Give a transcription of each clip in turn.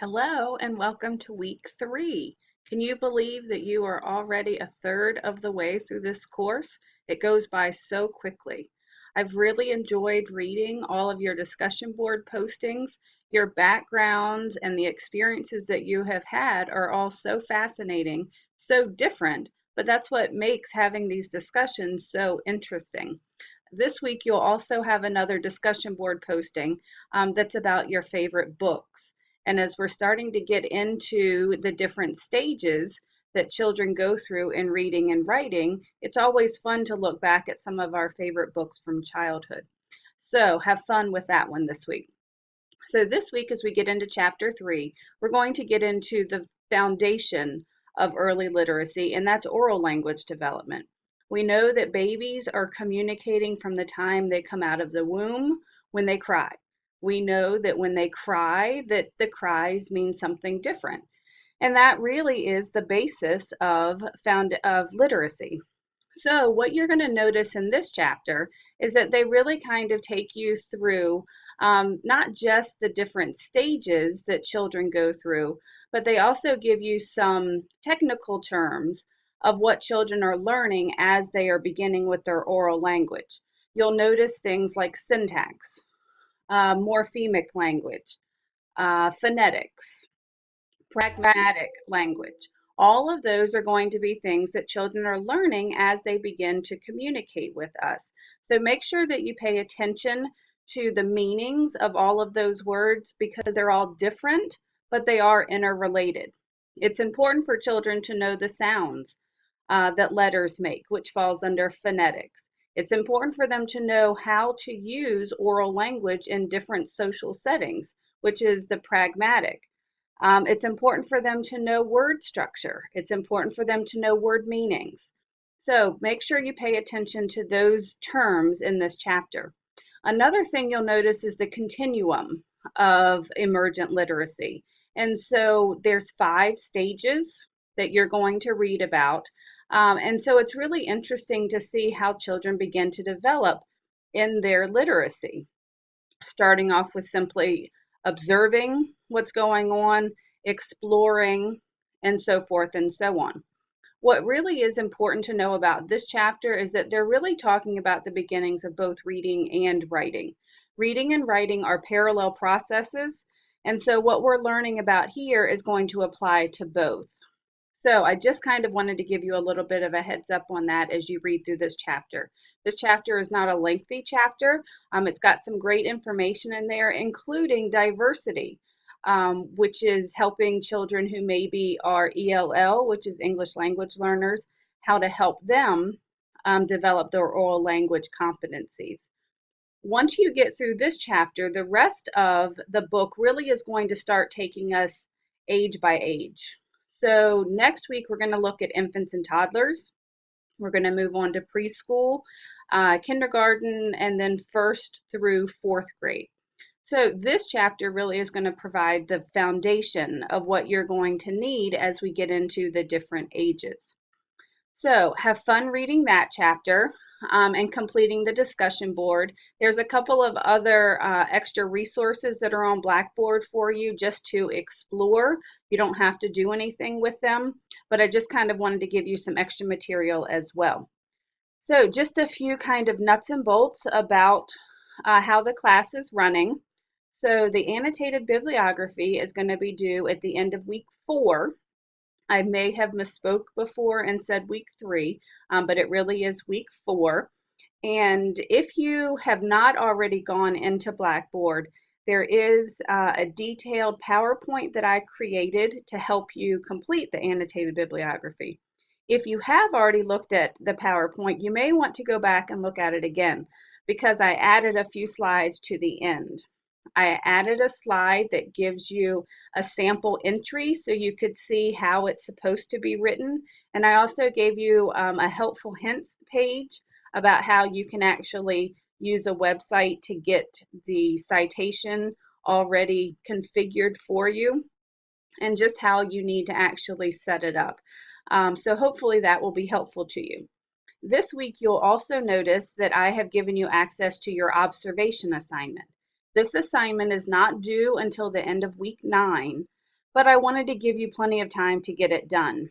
Hello and welcome to week 3. Can you believe that you are already a third of the way through this course? It goes by so quickly. I've really enjoyed reading all of your discussion board postings. Your backgrounds and the experiences that you have had are all so fascinating, so different, but that's what makes having these discussions so interesting. This week, you'll also have another discussion board posting that's about your favorite books. And as we're starting to get into the different stages that children go through in reading and writing, it's always fun to look back at some of our favorite books from childhood. So have fun with that one this week. So this week, as we get into chapter 3, we're going to get into the foundation of early literacy, and that's oral language development. We know that babies are communicating from the time they come out of the womb when they cry. We know that when they cry, that the cries mean something different. And that really is the basis of literacy. So what you're going to notice in this chapter is that they really kind of take you through not just the different stages that children go through, but they also give you some technical terms of what children are learning as they are beginning with their oral language. You'll notice things like syntax, morphemic language, phonetics, pragmatic language. All of those are going to be things that children are learning as they begin to communicate with us. So make sure that you pay attention to the meanings of all of those words because they're all different, but they are interrelated. It's important for children to know the sounds that letters make, which falls under phonetics. It's important for them to know how to use oral language in different social settings, which is the pragmatic. It's important for them to know word structure. It's important for them to know word meanings. So make sure you pay attention to those terms in this chapter. Another thing you'll notice is the continuum of emergent literacy. And so there's 5 stages that you're going to read about. And so it's really interesting to see how children begin to develop in their literacy, starting off with simply observing what's going on, exploring, and so forth and so on. What really is important to know about this chapter is that they're really talking about the beginnings of both reading and writing. Reading and writing are parallel processes, and so what we're learning about here is going to apply to both. So I just kind of wanted to give you a little bit of a heads up on that as you read through this chapter. This chapter is not a lengthy chapter. It's got some great information in there, including diversity, which is helping children who maybe are ELL, which is English language learners, how to help them develop their oral language competencies. Once you get through this chapter, the rest of the book really is going to start taking us age by age. So next week, we're going to look at infants and toddlers. We're going to move on to preschool, kindergarten, and then 1st through 4th grade. So this chapter really is going to provide the foundation of what you're going to need as we get into the different ages. So have fun reading that chapter and completing the discussion board. There's a couple of other extra resources that are on Blackboard for you just to explore. You don't have to do anything with them, but I just kind of wanted to give you some extra material as well. So just a few kind of nuts and bolts about how the class is running. So the annotated bibliography is going to be due at the end of week 4. I may have misspoke before and said week 3, but it really is week 4. And if you have not already gone into Blackboard, there is a detailed PowerPoint that I created to help you complete the annotated bibliography. If you have already looked at the PowerPoint, you may want to go back and look at it again because I added a few slides to the end. I added a slide that gives you a sample entry so you could see how it's supposed to be written. And I also gave you a helpful hints page about how you can actually use a website to get the citation already configured for you and just how you need to actually set it up. So hopefully that will be helpful to you. This week, you'll also notice that I have given you access to your observation assignment. This assignment is not due until the end of week 9, but I wanted to give you plenty of time to get it done.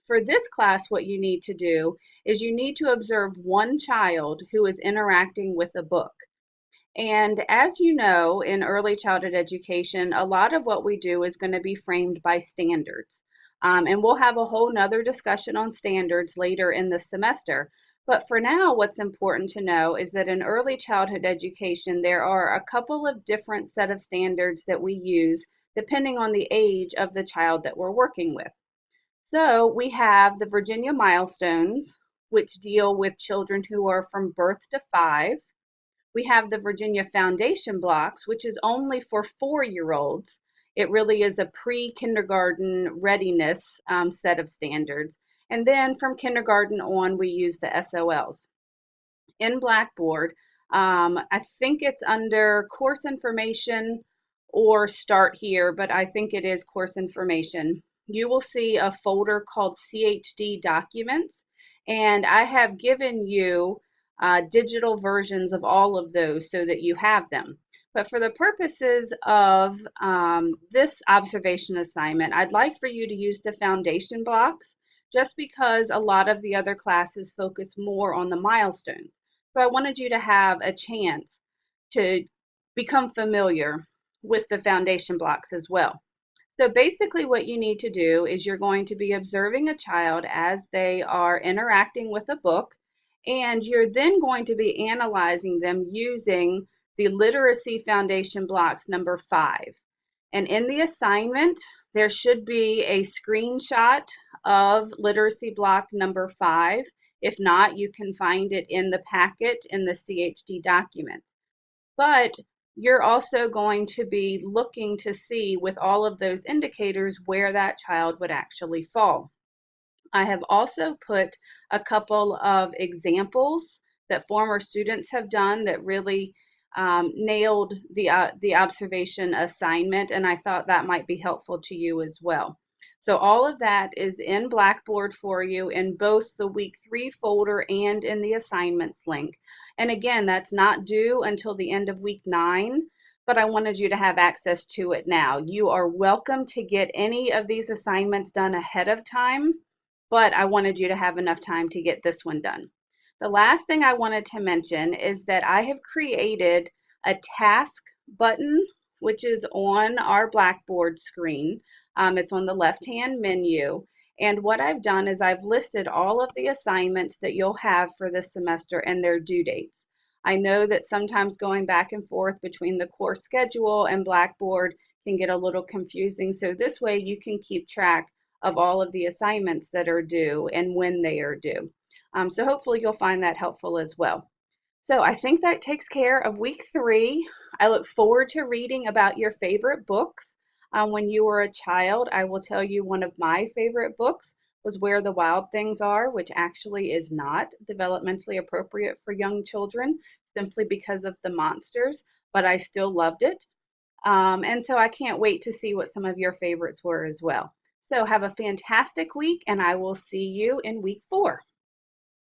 For this class, what you need to do is you need to observe one child who is interacting with a book. And as you know, in early childhood education, a lot of what we do is going to be framed by standards. And we'll have a whole nother discussion on standards later in the semester. But for now, what's important to know is that in early childhood education, there are a couple of different set of standards that we use depending on the age of the child that we're working with. So we have the Virginia milestones, which deal with children who are from birth to 5. We have the Virginia Foundation Blocks, which is only for 4-year-olds. It really is a pre-kindergarten readiness set of standards. And then from kindergarten on, we use the SOLs. In Blackboard, I think it's under course information or start here, but I think it is course information. You will see a folder called CHD documents, and I have given you digital versions of all of those so that you have them. But for the purposes of this observation assignment, I'd like for you to use the foundation blocks just because a lot of the other classes focus more on the milestones. So I wanted you to have a chance to become familiar with the foundation blocks as well. So basically what you need to do is you're going to be observing a child as they are interacting with a book, and you're then going to be analyzing them using the literacy foundation blocks number 5. And in the assignment, there should be a screenshot of literacy block number 5. If not, you can find it in the packet in the CHD documents. But you're also going to be looking to see with all of those indicators where that child would actually fall. I have also put a couple of examples that former students have done that really nailed the observation assignment, and I thought that might be helpful to you as well. So all of that is in Blackboard for you in both the week 3 folder and in the assignments link. And again, that's not due until the end of week 9, but I wanted you to have access to it now. You are welcome to get any of these assignments done ahead of time, but I wanted you to have enough time to get this one done. The last thing I wanted to mention is that I have created a task button, which is on our Blackboard screen. It's on the left-hand menu. And what I've done is I've listed all of the assignments that you'll have for this semester and their due dates. I know that sometimes going back and forth between the course schedule and Blackboard can get a little confusing. So this way you can keep track of all of the assignments that are due and when they are due. So hopefully you'll find that helpful as well. So I think that takes care of week 3. I look forward to reading about your favorite books. When you were a child, I will tell you one of my favorite books was Where the Wild Things Are, which actually is not developmentally appropriate for young children simply because of the monsters, but I still loved it. And so I can't wait to see what some of your favorites were as well. So have a fantastic week, and I will see you in week 4.